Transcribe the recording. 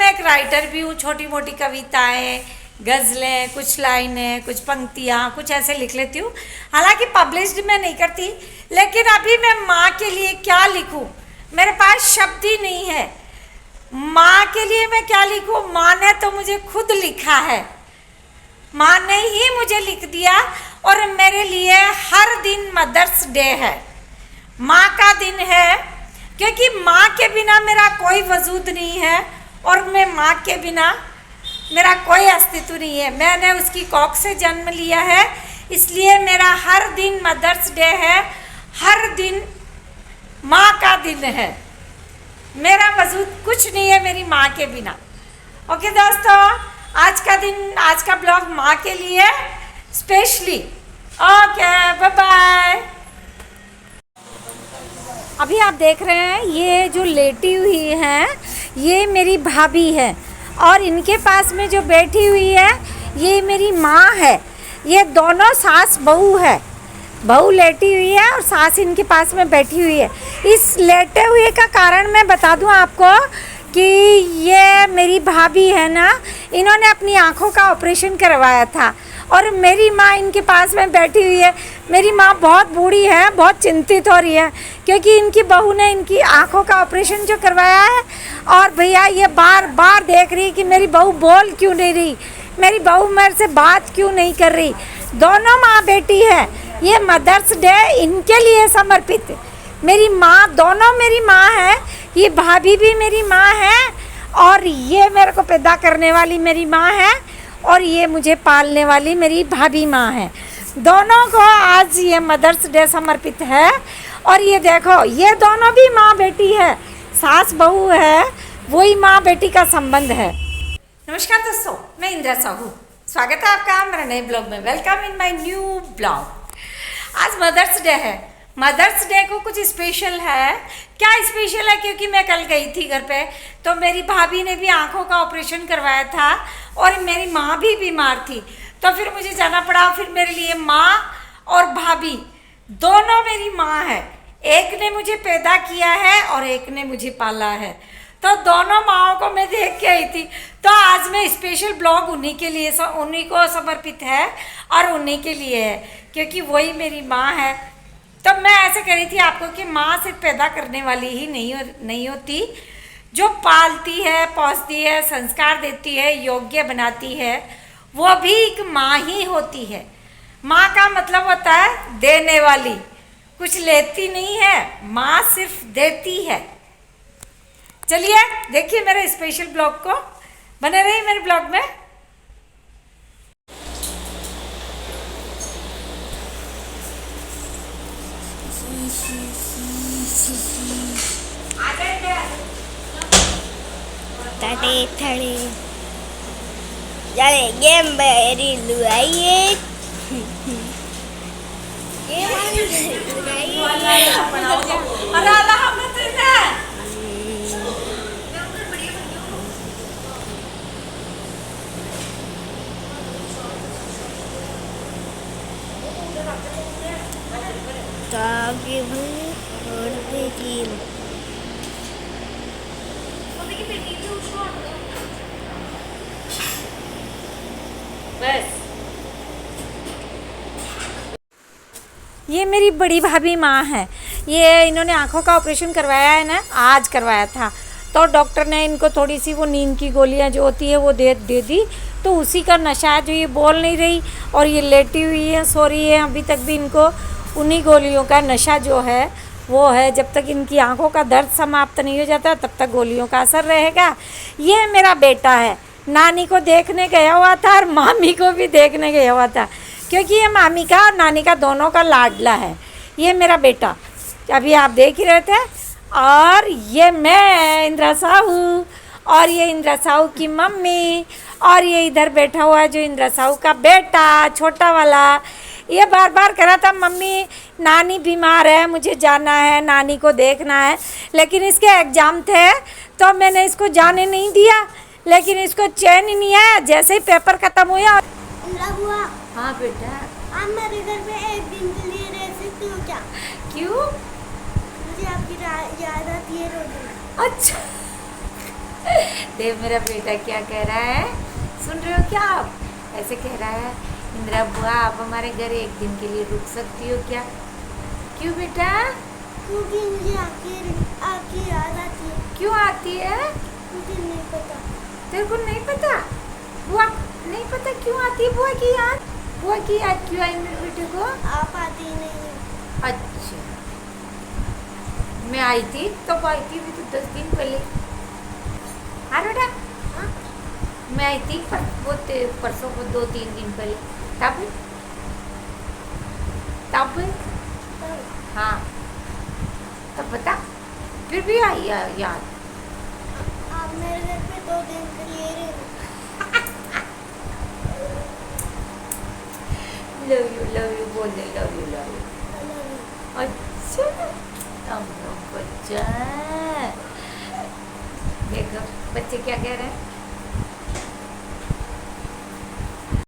मैं एक राइटर भी हूँ। छोटी मोटी कविताएं, गज़लें, कुछ लाइनें, कुछ पंक्तियाँ, कुछ ऐसे लिख लेती हूँ। हालांकि पब्लिश्ड मैं नहीं करती, लेकिन अभी मैं माँ के लिए क्या लिखूँ, मेरे पास शब्द ही नहीं है। माँ के लिए मैं क्या लिखूँ? माँ ने तो मुझे खुद लिखा है, माँ ने ही मुझे लिख दिया। और मेरे लिए हर दिन मदर्स डे है, माँ का दिन है, क्योंकि माँ के बिना मेरा कोई वजूद नहीं है और मैं माँ के बिना मेरा कोई अस्तित्व नहीं है। मैंने उसकी कोख से जन्म लिया है, इसलिए मेरा हर दिन मदर्स डे है, हर दिन माँ का दिन है। मेरा वजूद कुछ नहीं है मेरी माँ के बिना। ओके दोस्तों, आज का दिन, आज का ब्लॉग माँ के लिए स्पेशली। Okay, bye bye. अभी आप देख रहे हैं ये जो लेटी हुई हैं ये मेरी भाभी है, और इनके पास में जो बैठी हुई है ये मेरी माँ है। ये दोनों सास बहू है, बहू लेटी हुई है और सास इनके पास में बैठी हुई है। इस लेटे हुए का कारण मैं बता दूं आपको कि ये मेरी भाभी है ना, इन्होंने अपनी आँखों का ऑपरेशन करवाया था और मेरी माँ इनके पास में बैठी हुई है। मेरी माँ बहुत बूढ़ी है, बहुत चिंतित हो रही है क्योंकि इनकी बहू ने इनकी आँखों का ऑपरेशन जो करवाया है, और भैया ये बार बार देख रही कि मेरी बहू बोल क्यों नहीं रही, मेरी बहू मेरे से बात क्यों नहीं कर रही। दोनों माँ बेटी है, ये मदर्स डे इनके लिए समर्पित। मेरी माँ, दोनों मेरी माँ है, ये भाभी भी मेरी माँ है और ये मेरे को पैदा करने वाली मेरी माँ है और ये मुझे पालने वाली मेरी भाभी माँ है। दोनों को आज ये मदर्स डे समर्पित है। और ये देखो, ये दोनों भी माँ बेटी है, सास बहू है, वही माँ बेटी का संबंध है। नमस्कार दोस्तों, मैं इंदिरा साहू, स्वागत है आपका मेरे नए ब्लॉग में। Welcome in my new blog. आज मदर्स डे है। मदर्स डे को कुछ स्पेशल है। क्या स्पेशल है? क्योंकि मैं कल गई थी घर पे, तो मेरी भाभी ने भी आंखों का ऑपरेशन करवाया था और मेरी माँ भी बीमार थी, तो फिर मुझे जाना पड़ा। फिर मेरे लिए माँ और भाभी दोनों मेरी माँ है। एक ने मुझे पैदा किया है और एक ने मुझे पाला है, तो दोनों माँओं को मैं देख के आई थी। तो आज मैं स्पेशल ब्लॉग उन्हीं के लिए, उन्हीं को समर्पित है और उन्हीं के लिए है, क्योंकि वही मेरी माँ है। तो मैं ऐसे कह रही थी आपको कि माँ सिर्फ पैदा करने वाली ही नहीं होती, जो पालती है, पोसती है, संस्कार देती है, योग्य बनाती है, वो भी एक माँ ही होती है। माँ का मतलब होता है देने वाली, कुछ लेती नहीं है, माँ सिर्फ देती है। चलिए देखिए मेरे स्पेशल ब्लॉग को, बने रहिए मेरे ब्लॉग में। थड़े थड़े चले गेम मेरी लुआइए ताकि उड़ती टीम ये मेरी बड़ी भाभी माँ है। ये इन्होंने आँखों का ऑपरेशन करवाया है ना, आज करवाया था, तो डॉक्टर ने इनको थोड़ी सी वो नींद की गोलियाँ जो होती है वो दे दी, तो उसी का नशा है जो ये बोल नहीं रही और ये लेटी हुई है, सो रही है। अभी तक भी इनको उन्हीं गोलियों का नशा जो है वो है। जब तक इनकी आँखों का दर्द समाप्त नहीं हो जाता तब तक गोलियों का असर रहेगा। ये मेरा बेटा है, नानी को देखने गया हुआ था और मामी को भी देखने गया हुआ था, क्योंकि ये मामी का और नानी का दोनों का लाडला है। ये मेरा बेटा अभी आप देख ही रहे थे। और ये मैं इंदिरा साहू, और ये इंदिरा साहू की मम्मी, और ये इधर बैठा हुआ है जो इंदिरा साहू का बेटा छोटा वाला। ये बार बार कह रहा था मम्मी नानी बीमार है, मुझे जाना है, नानी को देखना है, लेकिन इसके एग्ज़ाम थे तो मैंने इसको जाने नहीं दिया। लेकिन इसको चैन ही नहीं आया, जैसे ही पेपर ख़त्म हुआ। हाँ बेटा, आप मेरे घर में एक दिन के लिए रह सकती हो क्या? क्यों? मुझे आपकी याद आती है रोज। अच्छा देव मेरा बेटा क्या कह रहा है, सुन रहे हो क्या आप? ऐसे कह रहा है, इंदिरा बुआ आप हमारे घर एक दिन के लिए रुक सकती हो क्या? क्यों बेटा? क्योंकि मुझे आपकी याद आती है। क्यों आती है? मुझे नहीं पता। तेरे को नहीं पता? बुआ नहीं पता क्यों आती है बुआ की याद? बुआ की याद क्यों आई मेरे बेटे को? आप आती ही नहीं है। अच्छा, मैं आई थी तब आई थी भी तो 10 दिन पहले। हाँ बेटा, हाँ? मैं आई थी परसों को 2-3 दिन पहले। तब तब हाँ, तब बता, फिर भी आई याद। आप मेरे घर पे 2 दिन के लिए रहना। लव यू बोल दे, लव यू। अच्छा, हम लोग बच्चा, देखो बच्चे क्या कह रहे हैं।